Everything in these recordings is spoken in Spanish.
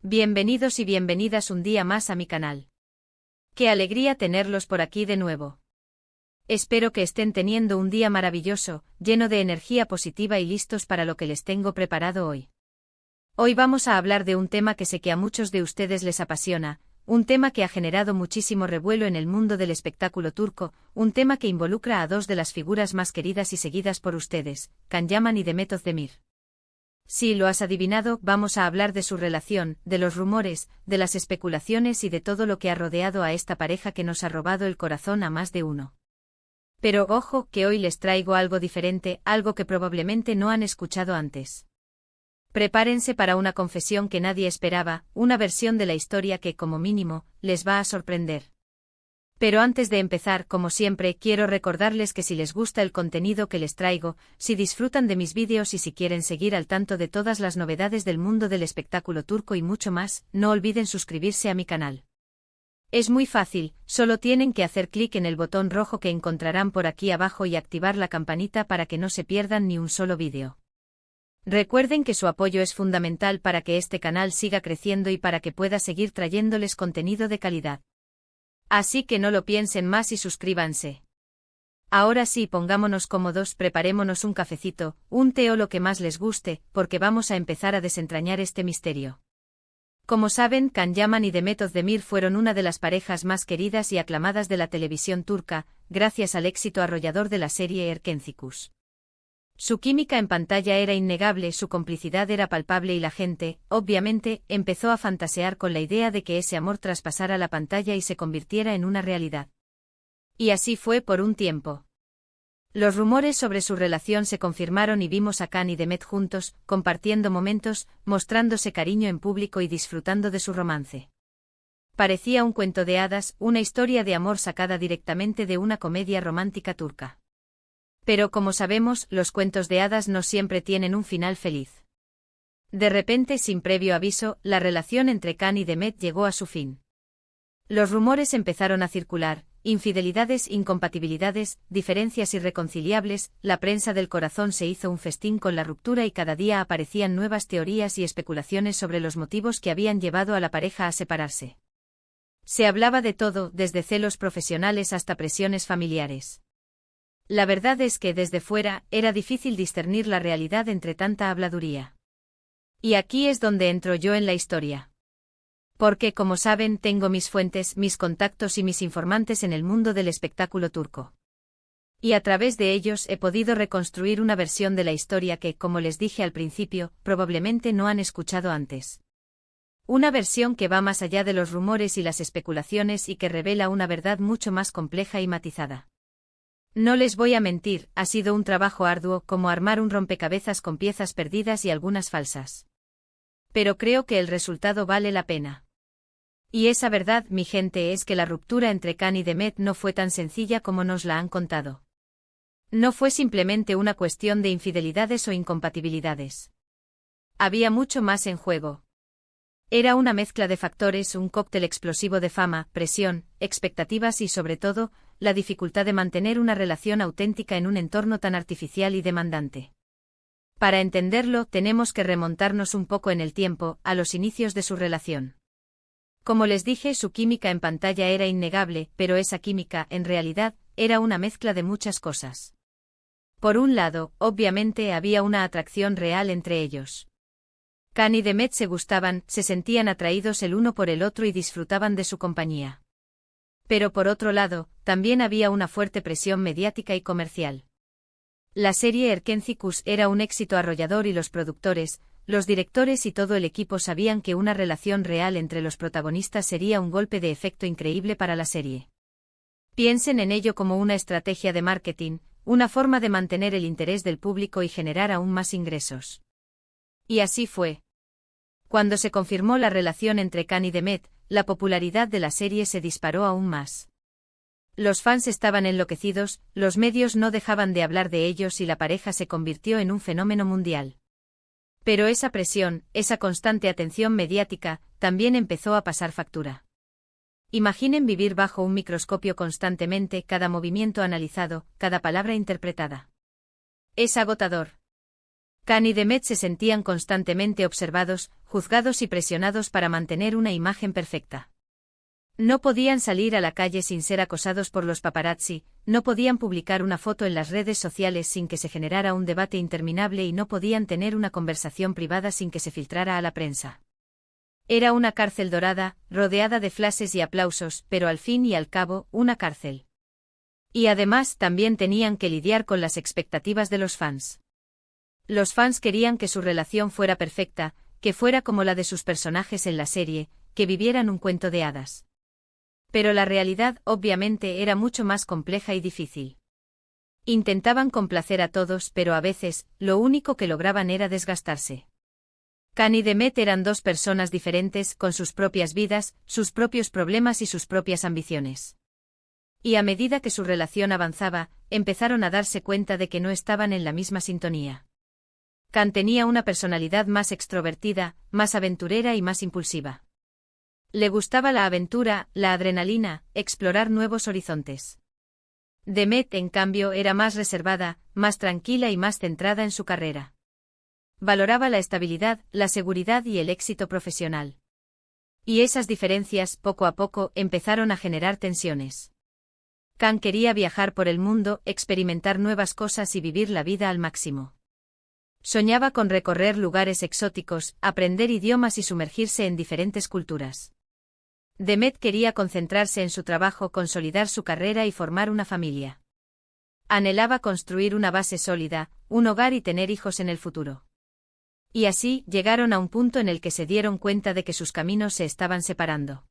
Bienvenidos y bienvenidas un día más a mi canal. Qué alegría tenerlos por aquí de nuevo. Espero que estén teniendo un día maravilloso, lleno de energía positiva y listos para lo que les tengo preparado hoy. Hoy vamos a hablar de un tema que sé que a muchos de ustedes les apasiona, un tema que ha generado muchísimo revuelo en el mundo del espectáculo turco, un tema que involucra a dos de las figuras más queridas y seguidas por ustedes, Can Yaman y Demet Özdemir. Sí, lo has adivinado, vamos a hablar de su relación, de los rumores, de las especulaciones y de todo lo que ha rodeado a esta pareja que nos ha robado el corazón a más de uno. Pero ojo, que hoy les traigo algo diferente, algo que probablemente no han escuchado antes. Prepárense para una confesión que nadie esperaba, una versión de la historia que, como mínimo, les va a sorprender. Pero antes de empezar, como siempre, quiero recordarles que si les gusta el contenido que les traigo, si disfrutan de mis vídeos y si quieren seguir al tanto de todas las novedades del mundo del espectáculo turco y mucho más, no olviden suscribirse a mi canal. Es muy fácil, solo tienen que hacer clic en el botón rojo que encontrarán por aquí abajo y activar la campanita para que no se pierdan ni un solo vídeo. Recuerden que su apoyo es fundamental para que este canal siga creciendo y para que pueda seguir trayéndoles contenido de calidad. Así que no lo piensen más y suscríbanse. Ahora sí, pongámonos cómodos, preparémonos un cafecito, un té o lo que más les guste, porque vamos a empezar a desentrañar este misterio. Como saben, Can Yaman y Demet Özdemir fueron una de las parejas más queridas y aclamadas de la televisión turca, gracias al éxito arrollador de la serie Erkenci. Su química en pantalla era innegable, su complicidad era palpable y la gente, obviamente, empezó a fantasear con la idea de que ese amor traspasara la pantalla y se convirtiera en una realidad. Y así fue por un tiempo. Los rumores sobre su relación se confirmaron y vimos a Can y Demet juntos, compartiendo momentos, mostrándose cariño en público y disfrutando de su romance. Parecía un cuento de hadas, una historia de amor sacada directamente de una comedia romántica turca. Pero como sabemos, los cuentos de hadas no siempre tienen un final feliz. De repente, sin previo aviso, la relación entre Can y Demet llegó a su fin. Los rumores empezaron a circular, infidelidades, incompatibilidades, diferencias irreconciliables, la prensa del corazón se hizo un festín con la ruptura y cada día aparecían nuevas teorías y especulaciones sobre los motivos que habían llevado a la pareja a separarse. Se hablaba de todo, desde celos profesionales hasta presiones familiares. La verdad es que desde fuera, era difícil discernir la realidad entre tanta habladuría. Y aquí es donde entro yo en la historia. Porque, como saben, tengo mis fuentes, mis contactos y mis informantes en el mundo del espectáculo turco. Y a través de ellos he podido reconstruir una versión de la historia que, como les dije al principio, probablemente no han escuchado antes. Una versión que va más allá de los rumores y las especulaciones y que revela una verdad mucho más compleja y matizada. No les voy a mentir, ha sido un trabajo arduo, como armar un rompecabezas con piezas perdidas y algunas falsas. Pero creo que el resultado vale la pena. Y esa verdad, mi gente, es que la ruptura entre Can y Demet no fue tan sencilla como nos la han contado. No fue simplemente una cuestión de infidelidades o incompatibilidades. Había mucho más en juego. Era una mezcla de factores, un cóctel explosivo de fama, presión, expectativas y, sobre todo, la dificultad de mantener una relación auténtica en un entorno tan artificial y demandante. Para entenderlo, tenemos que remontarnos un poco en el tiempo, a los inicios de su relación. Como les dije, su química en pantalla era innegable, pero esa química, en realidad, era una mezcla de muchas cosas. Por un lado, obviamente había una atracción real entre ellos. Can y Demet se gustaban, se sentían atraídos el uno por el otro y disfrutaban de su compañía. Pero por otro lado, también había una fuerte presión mediática y comercial. La serie Erkenci era un éxito arrollador y los productores, los directores y todo el equipo sabían que una relación real entre los protagonistas sería un golpe de efecto increíble para la serie. Piensen en ello como una estrategia de marketing, una forma de mantener el interés del público y generar aún más ingresos. Y así fue. Cuando se confirmó la relación entre Can y Demet, la popularidad de la serie se disparó aún más. Los fans estaban enloquecidos, los medios no dejaban de hablar de ellos y la pareja se convirtió en un fenómeno mundial. Pero esa presión, esa constante atención mediática, también empezó a pasar factura. Imaginen vivir bajo un microscopio constantemente, cada movimiento analizado, cada palabra interpretada. Es agotador. Khan y Demet se sentían constantemente observados, juzgados y presionados para mantener una imagen perfecta. No podían salir a la calle sin ser acosados por los paparazzi, no podían publicar una foto en las redes sociales sin que se generara un debate interminable y no podían tener una conversación privada sin que se filtrara a la prensa. Era una cárcel dorada, rodeada de flashes y aplausos, pero al fin y al cabo, una cárcel. Y además también tenían que lidiar con las expectativas de los fans. Los fans querían que su relación fuera perfecta, que fuera como la de sus personajes en la serie, que vivieran un cuento de hadas. Pero la realidad, obviamente, era mucho más compleja y difícil. Intentaban complacer a todos, pero a veces, lo único que lograban era desgastarse. Khan y Demet eran dos personas diferentes, con sus propias vidas, sus propios problemas y sus propias ambiciones. Y a medida que su relación avanzaba, empezaron a darse cuenta de que no estaban en la misma sintonía. Khan tenía una personalidad más extrovertida, más aventurera y más impulsiva. Le gustaba la aventura, la adrenalina, explorar nuevos horizontes. Demet, en cambio, era más reservada, más tranquila y más centrada en su carrera. Valoraba la estabilidad, la seguridad y el éxito profesional. Y esas diferencias, poco a poco, empezaron a generar tensiones. Khan quería viajar por el mundo, experimentar nuevas cosas y vivir la vida al máximo. Soñaba con recorrer lugares exóticos, aprender idiomas y sumergirse en diferentes culturas. Demet quería concentrarse en su trabajo, consolidar su carrera y formar una familia. Anhelaba construir una base sólida, un hogar y tener hijos en el futuro. Y así, llegaron a un punto en el que se dieron cuenta de que sus caminos se estaban separando.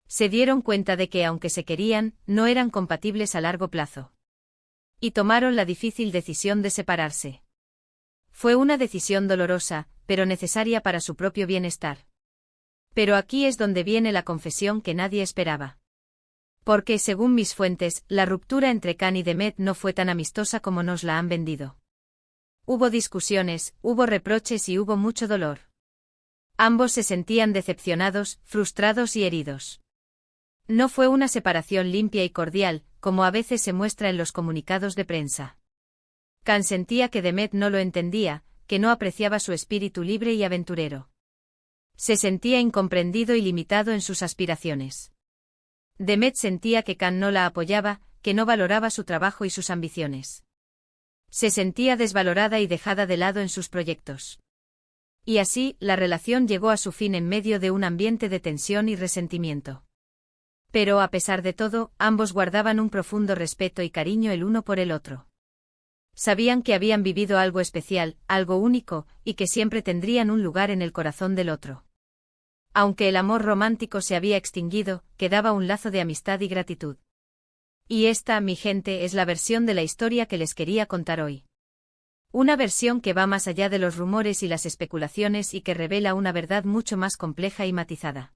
Se dieron cuenta de que, aunque se querían, no eran compatibles a largo plazo. Y tomaron la difícil decisión de separarse. Fue una decisión dolorosa, pero necesaria para su propio bienestar. Pero aquí es donde viene la confesión que nadie esperaba. Porque, según mis fuentes, la ruptura entre Khan y Demet no fue tan amistosa como nos la han vendido. Hubo discusiones, hubo reproches y hubo mucho dolor. Ambos se sentían decepcionados, frustrados y heridos. No fue una separación limpia y cordial, como a veces se muestra en los comunicados de prensa. Khan sentía que Demet no lo entendía, que no apreciaba su espíritu libre y aventurero. Se sentía incomprendido y limitado en sus aspiraciones. Demet sentía que Khan no la apoyaba, que no valoraba su trabajo y sus ambiciones. Se sentía desvalorada y dejada de lado en sus proyectos. Y así, la relación llegó a su fin en medio de un ambiente de tensión y resentimiento. Pero a pesar de todo, ambos guardaban un profundo respeto y cariño el uno por el otro. Sabían que habían vivido algo especial, algo único, y que siempre tendrían un lugar en el corazón del otro. Aunque el amor romántico se había extinguido, quedaba un lazo de amistad y gratitud. Y esta, mi gente, es la versión de la historia que les quería contar hoy. Una versión que va más allá de los rumores y las especulaciones y que revela una verdad mucho más compleja y matizada.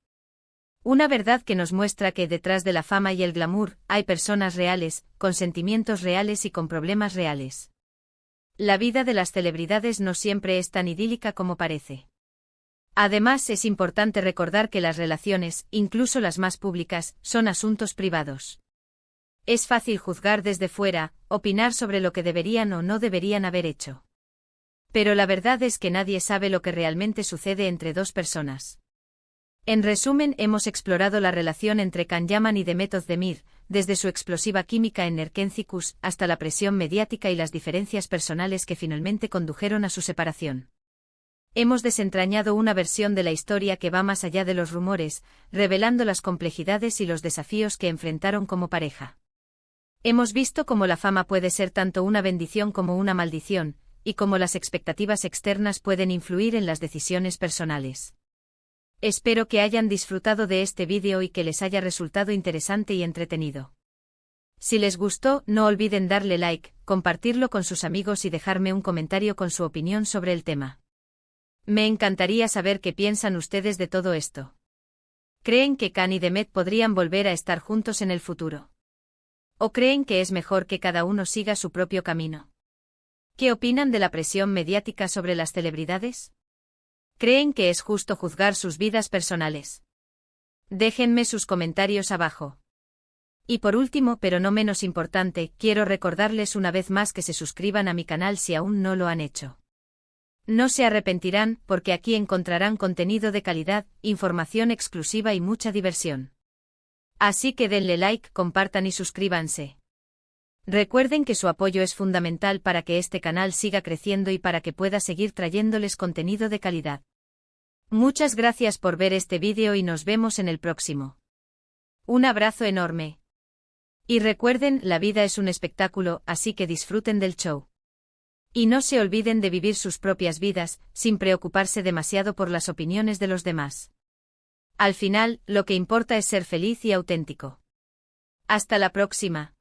Una verdad que nos muestra que detrás de la fama y el glamour, hay personas reales, con sentimientos reales y con problemas reales. La vida de las celebridades no siempre es tan idílica como parece. Además, es importante recordar que las relaciones, incluso las más públicas, son asuntos privados. Es fácil juzgar desde fuera, opinar sobre lo que deberían o no deberían haber hecho. Pero la verdad es que nadie sabe lo que realmente sucede entre dos personas. En resumen, hemos explorado la relación entre Can Yaman y Demet Özdemir, desde su explosiva química en Erkencikus hasta la presión mediática y las diferencias personales que finalmente condujeron a su separación. Hemos desentrañado una versión de la historia que va más allá de los rumores, revelando las complejidades y los desafíos que enfrentaron como pareja. Hemos visto cómo la fama puede ser tanto una bendición como una maldición, y cómo las expectativas externas pueden influir en las decisiones personales. Espero que hayan disfrutado de este vídeo y que les haya resultado interesante y entretenido. Si les gustó, no olviden darle like, compartirlo con sus amigos y dejarme un comentario con su opinión sobre el tema. Me encantaría saber qué piensan ustedes de todo esto. ¿Creen que Can y Demet podrían volver a estar juntos en el futuro? ¿O creen que es mejor que cada uno siga su propio camino? ¿Qué opinan de la presión mediática sobre las celebridades? ¿Creen que es justo juzgar sus vidas personales? Déjenme sus comentarios abajo. Y por último, pero no menos importante, quiero recordarles una vez más que se suscriban a mi canal si aún no lo han hecho. No se arrepentirán, porque aquí encontrarán contenido de calidad, información exclusiva y mucha diversión. Así que denle like, compartan y suscríbanse. Recuerden que su apoyo es fundamental para que este canal siga creciendo y para que pueda seguir trayéndoles contenido de calidad. Muchas gracias por ver este vídeo y nos vemos en el próximo. Un abrazo enorme. Y recuerden, la vida es un espectáculo, así que disfruten del show. Y no se olviden de vivir sus propias vidas, sin preocuparse demasiado por las opiniones de los demás. Al final, lo que importa es ser feliz y auténtico. Hasta la próxima.